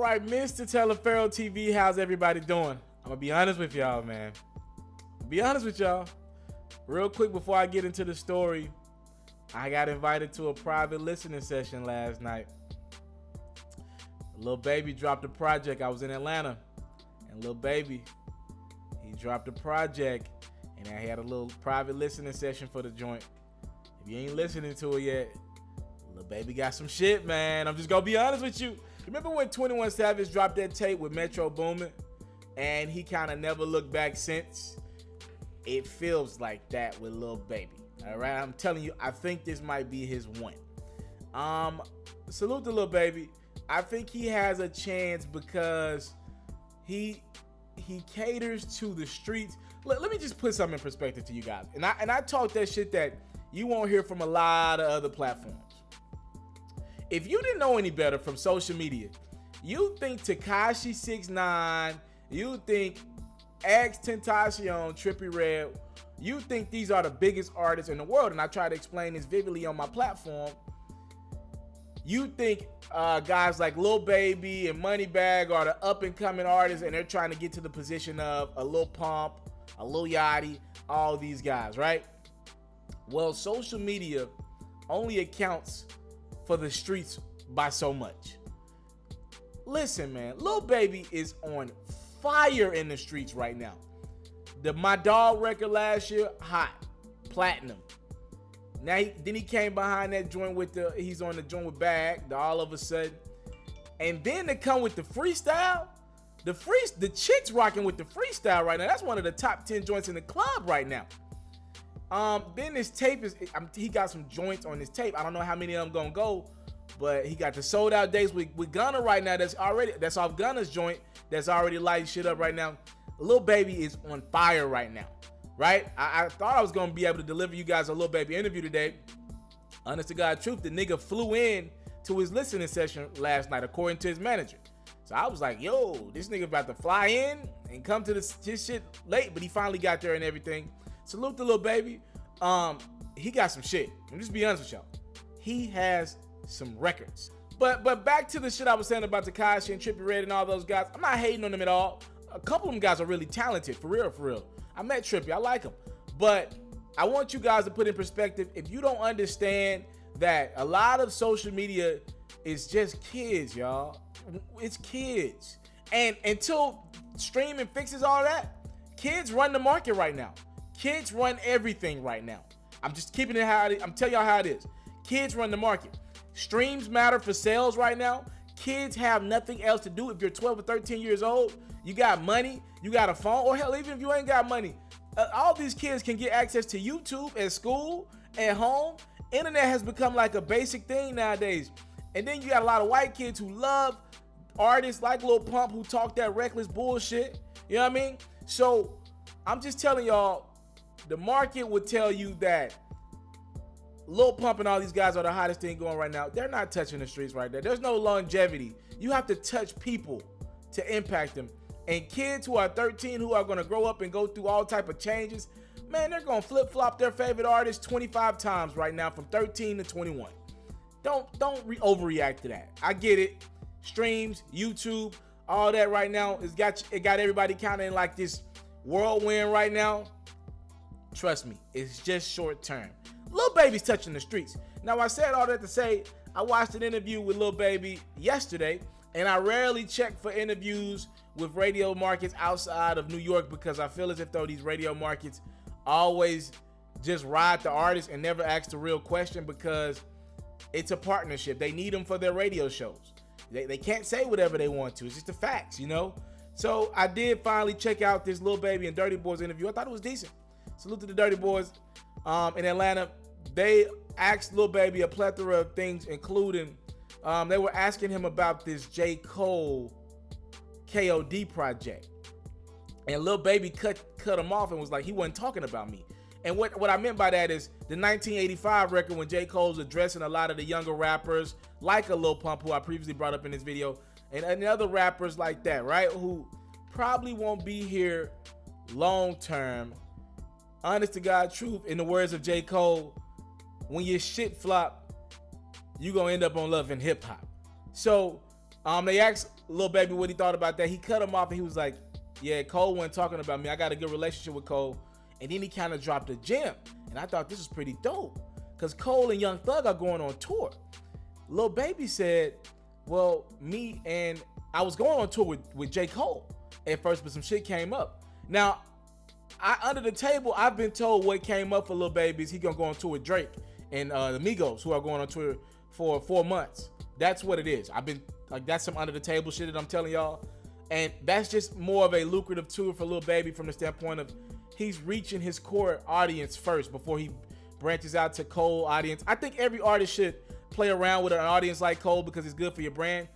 right, Mr. TALIAFERRO TV, how's everybody doing? I'm gonna be honest with y'all, man. Be honest with y'all. Real quick before I get into the story, I got invited to a private listening session last night. Lil Baby dropped a project. I was in Atlanta, and Lil Baby, he dropped a project, and I had a little private listening session for the joint. If you ain't listening to it yet, Lil Baby got some shit, man. I'm just gonna be honest with you. Remember when 21 Savage dropped that tape with Metro Boomin, and he kind of never looked back since? It feels like that with Lil Baby. All right, I'm telling you, I think this might be his one. Salute to Lil Baby. I think he has a chance because he caters to the streets. Let me just put something in perspective to you guys. And I talk that shit that you won't hear from a lot of other platforms. If you didn't know any better from social media, you think Tekashi 6ix9ine, you think XXXTentacion, Trippie Redd, you think these are the biggest artists in the world, and I try to explain this vividly on my platform. You think guys like Lil Baby and Moneybagg are the up-and-coming artists, and they're trying to get to the position of a Lil Pump, a Lil Yachty, all these guys, right? Well, social media only accounts for the streets by so much. Listen, man, Lil Baby is on fire in the streets right now. The My Dog record last year, hot, platinum. Now then he came behind that joint with he's on the joint with Bag, the All of a Sudden. And then to come with the freestyle, the chicks rocking with the freestyle right now. That's one of the top 10 joints in the club right now. Then his tape he got some joints on his tape. I don't know how many of them gonna go, but he got the sold out days with Gunna right now. That's off Gunna's joint. That's already lighting shit up right now. Lil Baby is on fire right now, right? I thought I was gonna be able to deliver you guys a Lil Baby interview today. Honest to God truth, the nigga flew in to his listening session last night, according to his manager. So I was like, yo, this nigga about to fly in and come to his shit late, but he finally got there and everything. Salute to Lil Baby. He got some shit. I'm just be honest with y'all. He has some records. But back to the shit I was saying about Tekashi and Trippie Redd and all those guys. I'm not hating on them at all. A couple of them guys are really talented, for real, for real. I met Trippie, I like him. But I want you guys to put in perspective, if you don't understand that a lot of social media is just kids, y'all. It's kids. And until streaming fixes all that, kids run the market right now. Kids run everything right now. I'm just keeping it how it is. I'm telling y'all how it is. Kids run the market. Streams matter for sales right now. Kids have nothing else to do. If you're 12 or 13 years old, you got money, you got a phone, or hell, even if you ain't got money, all these kids can get access to YouTube at school, at home. Internet has become like a basic thing nowadays. And then you got a lot of white kids who love artists like Lil Pump who talk that reckless bullshit. You know what I mean? So I'm just telling y'all, the market would tell you that Lil Pump and all these guys are the hottest thing going right now. They're not touching the streets right there. There's no longevity. You have to touch people to impact them. And kids who are 13 who are going to grow up and go through all type of changes, man, they're going to flip-flop their favorite artist 25 times right now from 13 to 21. Don't overreact to that. I get it. Streams, YouTube, all that right now, it got everybody kind of in like this whirlwind right now. Trust me, it's just short term. Lil Baby's touching the streets. Now, I said all that to say, I watched an interview with Lil Baby yesterday, and I rarely check for interviews with radio markets outside of New York because I feel as if though these radio markets always just ride the artist and never ask the real question because it's a partnership. They need them for their radio shows. They can't say whatever they want to. It's just the facts, you know? So I did finally check out this Lil Baby and Dirty Boys interview. I thought it was decent. Salute to the Dirty Boys in Atlanta. They asked Lil Baby a plethora of things, including they were asking him about this J.Cole KOD project. And Lil Baby cut him off and was like, he wasn't talking about me. And what I meant by that is the 1985 record when J. Cole was addressing a lot of the younger rappers like a Lil Pump, who I previously brought up in this video, and other rappers like that, right? Who probably won't be here long term. Honest to God truth, in the words of J. Cole, when your shit flop, you gonna end up on Love and Hip Hop. So They asked Lil Baby what he thought about that. He cut him off and he was like, yeah, Cole wasn't talking about me. I got a good relationship with Cole. And then he kind of dropped a gem. And I thought this was pretty dope because Cole and Young Thug are going on tour. Lil Baby said, well, me and I was going on tour with J.Cole at first, but some shit came up. Now, under the table, I've been told what came up for Lil Baby is he gonna go on tour with Drake and the MIgos, who are going on tour for 4 months. That's what it is. I've been like, that's some under the table shit that I'm telling y'all. And that's just more of a lucrative tour for Lil Baby from the standpoint of he's reaching his core audience first before he branches out to Cole audience. I think every artist should play around with an audience like Cole because it's good for your brand.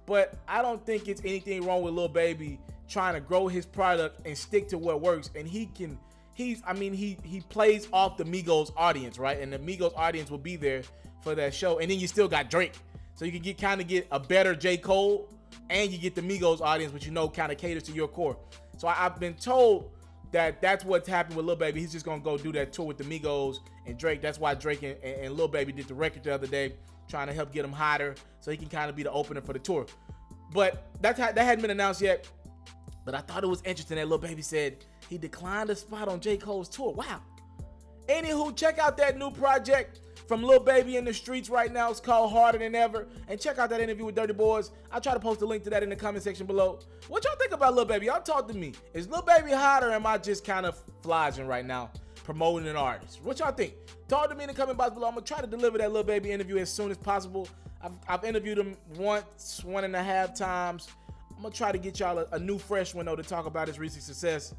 But I don't think it's anything wrong with Lil Baby trying to grow his product and stick to what works. And he plays off the Migos audience, right? And the Migos audience will be there for that show. And then you still got Drake. So you can kind of get a better J. Cole and you get the Migos audience, which you know kind of caters to your core. So I've been told that that's what's happened with Lil Baby. He's just going to go do that tour with the Migos and Drake. That's why Drake and Lil Baby did the record the other day, trying to help get him hotter so he can kind of be the opener for the tour. But that hadn't been announced yet. But I thought it was interesting that Lil Baby said he declined a spot on J. Cole's tour. Wow. Anywho, check out that new project from Lil Baby in the streets right now. It's called Harder Than Ever. And check out that interview with Dirty Boys. I'll try to post a link to that in the comment section below. What y'all think about Lil Baby? Y'all talk to me. Is Lil Baby hot or am I just kind of flogging right now, promoting an artist? What y'all think? Talk to me in the comment box below. I'm going to try to deliver that Lil Baby interview as soon as possible. I've interviewed him once, 1.5 times. I'm going to try to get y'all a new fresh one, though, to talk about his recent success.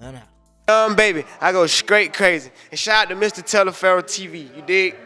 I'm out. Baby, I go straight crazy. And shout out to Mr. TALIAFERRO TV, you dig?